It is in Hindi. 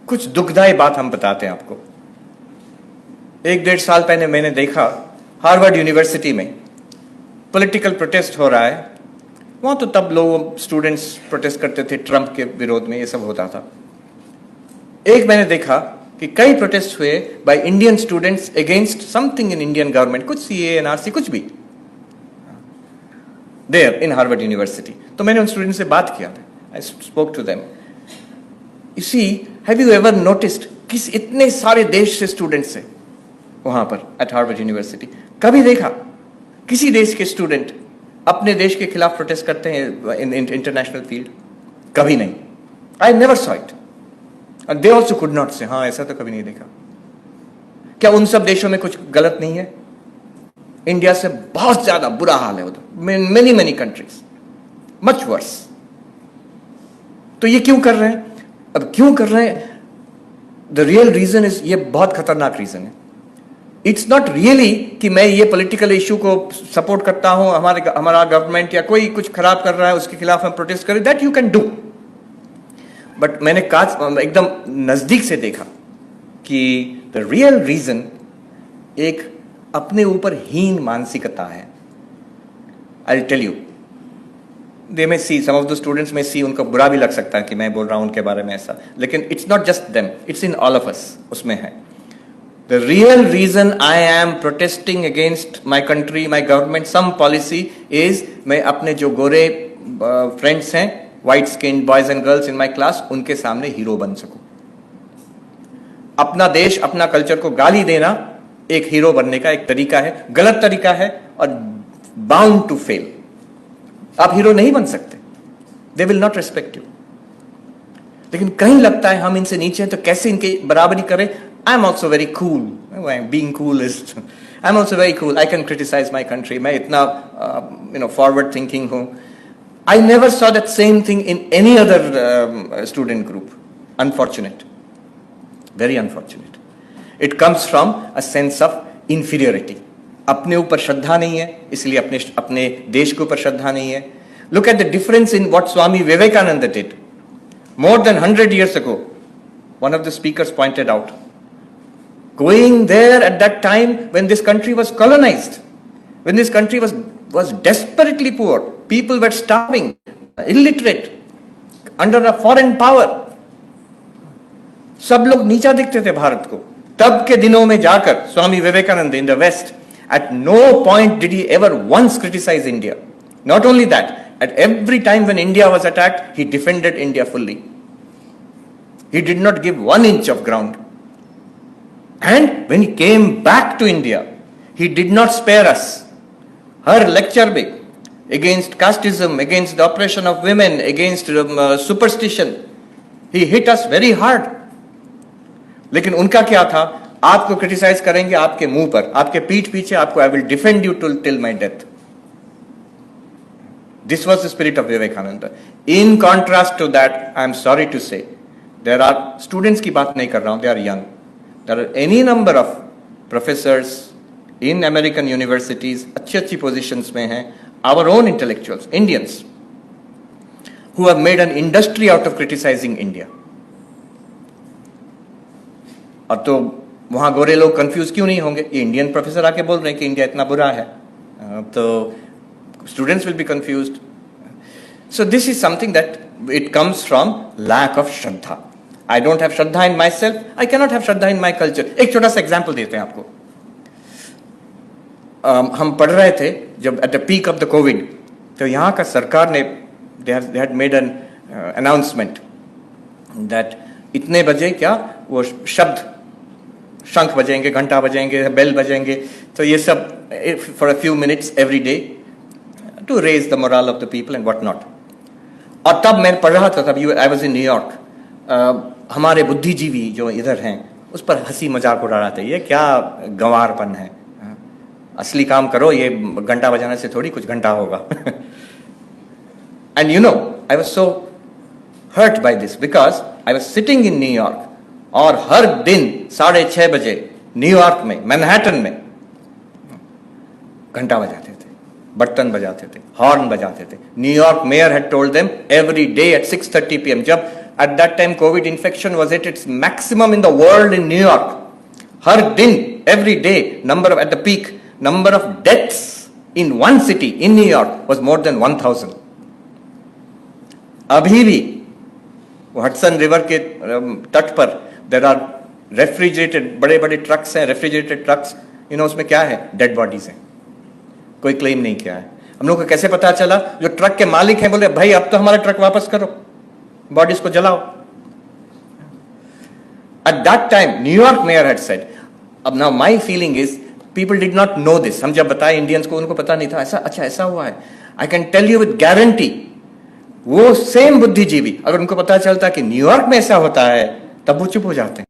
कुछ दुखदाई बात हम बताते हैं आपको। 1-1.5 साल पहले मैंने देखा हार्वर्ड यूनिवर्सिटी में पॉलिटिकल प्रोटेस्ट हो रहा है। वहां तो तब लोग स्टूडेंट्स प्रोटेस्ट करते थे ट्रंप के विरोध में, ये सब होता था। एक मैंने देखा कि कई प्रोटेस्ट हुए by Indian students against something in Indian government, कुछ सीए एनआरसी कुछ भी, देयर इन हार्वर्ड यूनिवर्सिटी। तो मैंने उन स्टूडेंट से बात किया, I spoke to them. You see, have you ever noticed किस इतने सारे देश से स्टूडेंट्स है वहां पर एट हार्वर्ड यूनिवर्सिटी? कभी देखा किसी देश के स्टूडेंट अपने देश के खिलाफ प्रोटेस्ट करते हैं इन इंटरनेशनल फील्ड? कभी नहीं। आई never saw it and they also could not से, हाँ ऐसा तो कभी नहीं देखा। क्या उन सब देशों में कुछ गलत नहीं है? इंडिया से बहुत ज्यादा बुरा हाल है उधर, many many countries much worse. तो ये क्यों कर रहे हैं? अब क्यों कर रहे हैं? द रियल रीजन इज, ये बहुत खतरनाक रीजन है। इट्स नॉट रियली कि मैं ये पॉलिटिकल इशू को सपोर्ट करता हूं, हमारा गवर्नमेंट या कोई कुछ खराब कर रहा है उसके खिलाफ हम प्रोटेस्ट करें, that you can do. But मैंने एकदम नजदीक से देखा कि द रियल रीजन एक अपने ऊपर हीन मानसिकता है। आई टेल यू, दे में सी, सम ऑफ द स्टूडेंट्स में सी, उनको बुरा भी लग सकता है कि मैं बोल रहा हूं उनके बारे में ऐसा, लेकिन it's not just them, it's in all of us, उसमें है। The real reason I am protesting against my country, my government, some policy is, मैं अपने जो गोरे फ्रेंड्स हैं, white skin boys and girls in my class, उनके सामने हीरो बन सकूं। अपना देश, अपना कल्चर को गाली देना एक हीरो बनने का एक तरीका है, गलत तरीका है और बाउंड टू फेल। आप हीरो नहीं बन सकते, they will not respect you. लेकिन कहीं लगता है हम इनसे नीचे हैं तो कैसे इनकी बराबरी करें। I am also very cool, being cool is, I am also very cool, I can criticise my country, मैं इतना फॉरवर्ड थिंकिंग हूं। I never saw that same thing in any other student group. Unfortunate, very unfortunate. It comes from a sense of inferiority. अपने ऊपर श्रद्धा नहीं है, इसलिए अपने देश के ऊपर श्रद्धा नहीं है। Look at the difference in what Swami Vivekananda did more than 100 years ago. One of the speakers pointed out, going there at that time when this country was colonized, when this country was desperately poor, people were starving, illiterate, under a foreign power. सब लोग नीचा दिखते थे भारत को। तब के दिनों में जाकर Swami Vivekananda in the West, at no point did he ever once criticize India. Not only that, at every time when India was attacked, he defended India fully. He did not give 1 inch of ground. And when he came back to India, he did not spare us. Her lecture big against casteism, against the oppression of women, against superstition. He hit us very hard. लेकिन उनका क्या था? आपको क्रिटिसाइज करेंगे आपके मुंह पर, आपके पीठ पीछे, आपको I will defend you till my death. This was the spirit of Vivekananda. In contrast to that, I am sorry to say, there are students की बात नहीं कर रहा हूं, they are young. There are any number of professors in American universities, अच्छी positions में हैं, our own intellectuals, Indians, who have made an industry out of criticizing India. और तो वहां गोरे लोग कंफ्यूज क्यों नहीं होंगे? ये इंडियन प्रोफेसर आके बोल रहे हैं कि इंडिया इतना बुरा है, तो students will be confused. So this is something that it comes from lack of shraddha. I don't have shraddha in myself, I cannot have shraddha in my culture. एक छोटा सा एग्जाम्पल देते हैं आपको। हम पढ़ रहे थे जब at the peak of the COVID, तो यहाँ का सरकार ने they had made an announcement that इतने बजे क्या वो शब्द, शंख बजेंगे, घंटा बजेंगे, बेल बजेंगे, तो ये सब for a few minutes every day to raise the morale of the people and what not. और तब मैं पढ़ रहा था, तब I was in New York. हमारे बुद्धिजीवी जो इधर हैं उस पर हंसी मजाक उड़ा रहा था, ये क्या गंवारपन है, असली काम करो, ये घंटा बजाने से थोड़ी कुछ घंटा होगा। And you know, I was so hurt by this because I was sitting in New York और हर दिन 6:30 बजे न्यूयॉर्क में, मैनहट्टन में घंटा बजाते थे, बर्तन बजाते थे, हॉर्न बजाते थे। New York mayor had told them every day at 6:30 PM, जब At that time, COVID infection was at its maximum in the world in New York. हर दिन, every day, at the peak, number of deaths in one city in New York was more than 1,000. अभी भी हडसन रिवर के तट पर देर आर रेफ्रिजरेटेड बड़े बड़े ट्रक्स हैं, रेफ्रिजरेटेड ट्रक्स, उसमें क्या है? डेड बॉडीज हैं, कोई क्लेम नहीं किया है। हम लोग को कैसे पता चला? जो ट्रक के मालिक हैं बोले भाई अब तो हमारा ट्रक वापस करो, बॉडीज को जलाओ। At that time, New York mayor had said, अब now my feeling is people did not know this. हम जब बताए इंडियंस को, उनको पता नहीं था ऐसा, अच्छा ऐसा हुआ है। I can tell you with guarantee, वो सेम बुद्धिजीवी अगर उनको पता चलता कि न्यूयॉर्क में ऐसा होता है तब वो चुप हो जाते हैं।